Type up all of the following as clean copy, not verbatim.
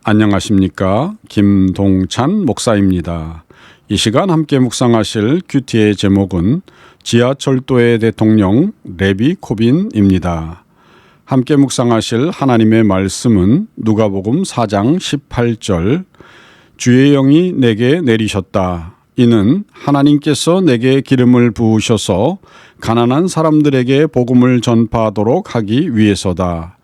안녕하십니까? 김동찬 목사입니다. 이 시간 함께 묵상하실 큐티의 제목은 지하철도의 대통령 레비 코빈입니다. 함께 묵상하실 하나님의 말씀은 누가복음 4장 18절 주의 영이 내게 내리셨다. 이는 하나님께서 내게 기름을 부으셔서 가난한 사람들에게 복음을 전파하도록 하기 위해서다.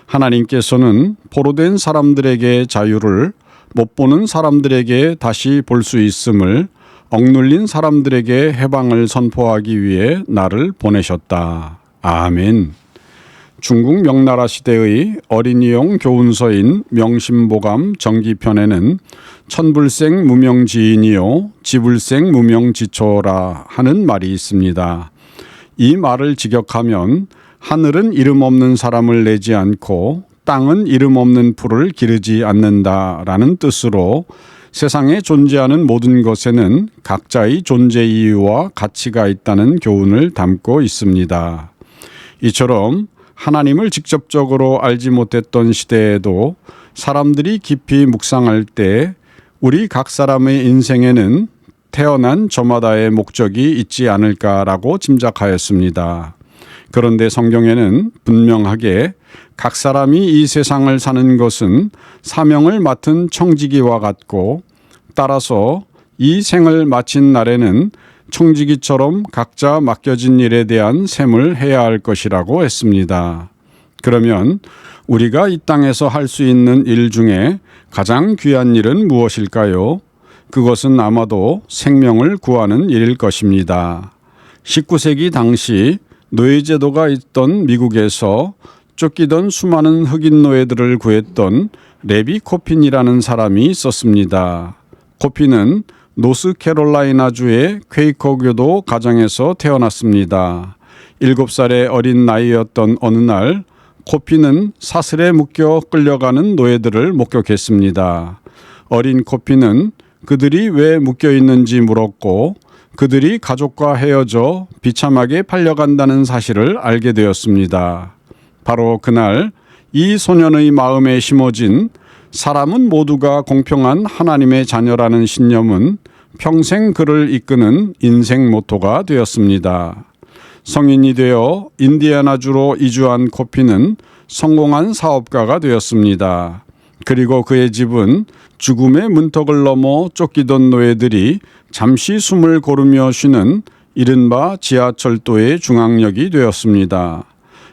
하나님께서는 포로된 사람들에게 자유를, 못 보는 사람들에게 다시 볼 수 있음을, 억눌린 사람들에게 해방을 선포하기 위해 나를 보내셨다. 아멘. 중국 명나라 시대의 어린이용 교훈서인 명심보감 정기편에는 천불생 무명지인이요 지불생 무명지초라 하는 말이 있습니다. 이 말을 직역하면 하늘은 이름 없는 사람을 내지 않고 땅은 이름 없는 풀을 기르지 않는다라는 뜻으로 세상에 존재하는 모든 것에는 각자의 존재 이유와 가치가 있다는 교훈을 담고 있습니다. 이처럼 하나님을 직접적으로 알지 못했던 시대에도 사람들이 깊이 묵상할 때 우리 각 사람의 인생에는 태어난 저마다의 목적이 있지 않을까라고 짐작하였습니다. 그런데 성경에는 분명하게 각 사람이 이 세상을 사는 것은 사명을 맡은 청지기와 같고 따라서 이 생을 마친 날에는 청지기처럼 각자 맡겨진 일에 대한 셈을 해야 할 것이라고 했습니다. 그러면 우리가 이 땅에서 할 수 있는 일 중에 가장 귀한 일은 무엇일까요? 그것은 아마도 생명을 구하는 일일 것입니다. 19세기 당시 노예제도가 있던 미국에서 쫓기던 수많은 흑인 노예들을 구했던 레비 코핀이라는 사람이 있었습니다. 코핀은 노스캐롤라이나주의 퀘이커교도 가정에서 태어났습니다. 7살의 어린 나이였던 어느 날 코핀은 사슬에 묶여 끌려가는 노예들을 목격했습니다. 어린 코핀은 그들이 왜 묶여 있는지 물었고 그들이 가족과 헤어져 비참하게 팔려간다는 사실을 알게 되었습니다. 바로 그날 이 소년의 마음에 심어진 사람은 모두가 공평한 하나님의 자녀라는 신념은 평생 그를 이끄는 인생 모토가 되었습니다. 성인이 되어 인디애나주로 이주한 코피는 성공한 사업가가 되었습니다. 그리고 그의 집은 죽음의 문턱을 넘어 쫓기던 노예들이 잠시 숨을 고르며 쉬는 이른바 지하철도의 중앙역이 되었습니다.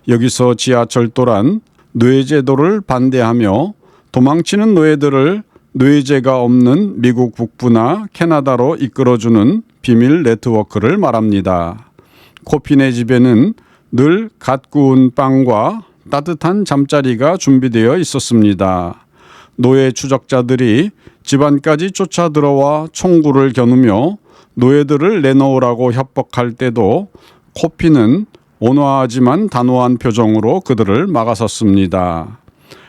여기서 지하철도란 노예제도를 반대하며 도망치는 노예들을 노예제가 없는 미국 북부나 캐나다로 이끌어주는 비밀 네트워크를 말합니다. 코핀의 집에는 늘 갓 구운 빵과 따뜻한 잠자리가 준비되어 있었습니다. 노예 추적자들이 집안까지 쫓아 들어와 총구를 겨누며 노예들을 내놓으라고 협박할 때도 코핀은 온화하지만 단호한 표정으로 그들을 막아섰습니다.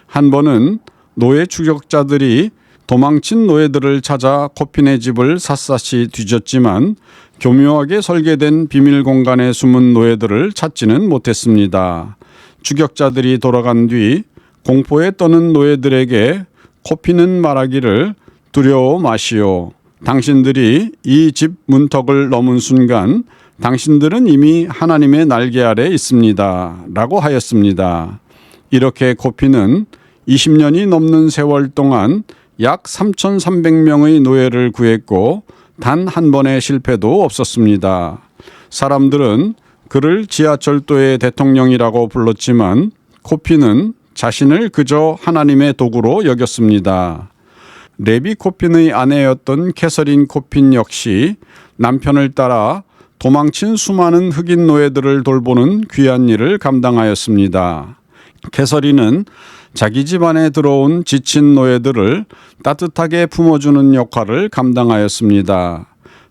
한 번은 노예 추적자들이 도망친 노예들을 찾아 코핀의 집을 샅샅이 뒤졌지만 교묘하게 설계된 비밀 공간에 숨은 노예들을 찾지는 못했습니다. 추격자들이 돌아간 뒤 공포에 떠는 노예들에게 코핀은 말하기를 두려워 마시오. 당신들이 이 집 문턱을 넘은 순간 당신들은 이미 하나님의 날개 아래 있습니다. 라고 하였습니다. 이렇게 코핀은 20년이 넘는 세월 동안 약 3,300명의 노예를 구했고 단 한 번의 실패도 없었습니다. 사람들은 그를 지하철도의 대통령이라고 불렀지만 코핀은 자신을 그저 하나님의 도구로 여겼습니다. 레비 코핀의 아내였던 캐서린 코핀 역시 남편을 따라 도망친 수많은 흑인 노예들을 돌보는 귀한 일을 감당하였습니다. 캐서린은 자기 집안에 들어온 지친 노예들을 따뜻하게 품어주는 역할을 감당하였습니다.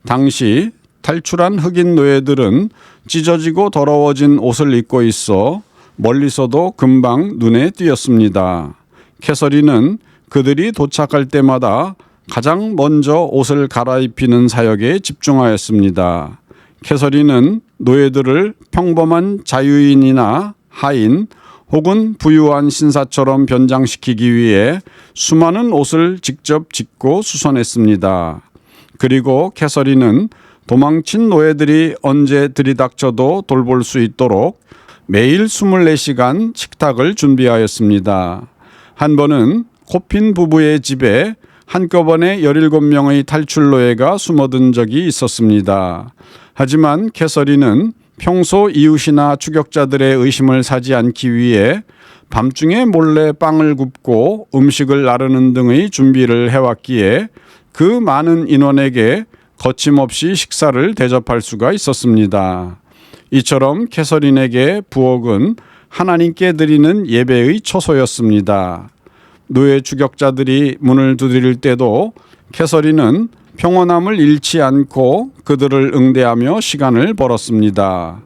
당시 탈출한 흑인 노예들은 찢어지고 더러워진 옷을 입고 있어 멀리서도 금방 눈에 띄었습니다. 캐서린은 그들이 도착할 때마다 가장 먼저 옷을 갈아입히는 사역에 집중하였습니다. 캐서린은 노예들을 평범한 자유인이나 하인 혹은 부유한 신사처럼 변장시키기 위해 수많은 옷을 직접 짓고 수선했습니다. 그리고 캐서린은 도망친 노예들이 언제 들이닥쳐도 돌볼 수 있도록 매일 24시간 식탁을 준비하였습니다. 한 번은 코핀 부부의 집에 한꺼번에 17명의 탈출 노예가 숨어든 적이 있었습니다. 하지만 캐서린은 평소 이웃이나 추격자들의 의심을 사지 않기 위해 밤중에 몰래 빵을 굽고 음식을 나르는 등의 준비를 해왔기에 그 많은 인원에게 거침없이 식사를 대접할 수가 있었습니다. 이처럼 캐서린에게 부엌은 하나님께 드리는 예배의 처소였습니다. 노예 추격자들이 문을 두드릴 때도 캐서린은 평온함을 잃지 않고 그들을 응대하며 시간을 벌었습니다.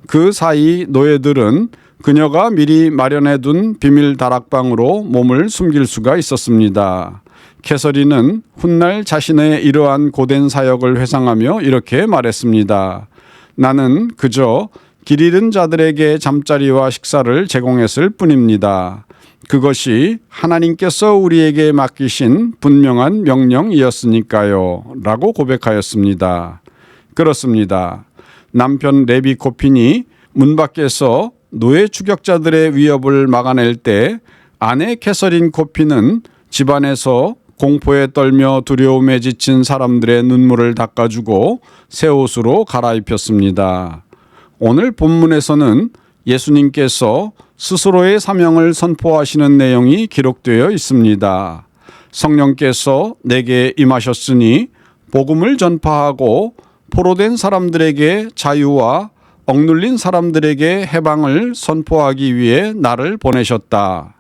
그 사이 노예들은 그녀가 미리 마련해둔 비밀 다락방으로 몸을 숨길 수가 있었습니다. 캐서린은 훗날 자신의 이러한 고된 사역을 회상하며 이렇게 말했습니다. 나는 그저 길 잃은 자들에게 잠자리와 식사를 제공했을 뿐입니다. 그것이 하나님께서 우리에게 맡기신 분명한 명령이었으니까요. 라고 고백하였습니다. 그렇습니다. 남편 레비 코핀이 문 밖에서 노예 추격자들의 위협을 막아낼 때 아내 캐서린 코핀은 집안에서 공포에 떨며 두려움에 지친 사람들의 눈물을 닦아주고 새 옷으로 갈아입혔습니다. 오늘 본문에서는 예수님께서 스스로의 사명을 선포하시는 내용이 기록되어 있습니다. 성령께서 내게 임하셨으니 복음을 전파하고 포로된 사람들에게 자유와 억눌린 사람들에게 해방을 선포하기 위해 나를 보내셨다.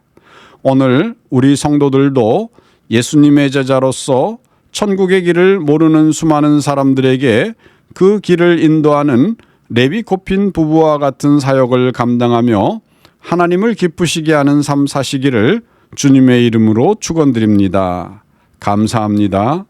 오늘 우리 성도들도 예수님의 제자로서 천국의 길을 모르는 수많은 사람들에게 그 길을 인도하는 레비 코핀 부부와 같은 사역을 감당하며 하나님을 기쁘시게 하는 삶 사시기를 주님의 이름으로 축원드립니다. 감사합니다.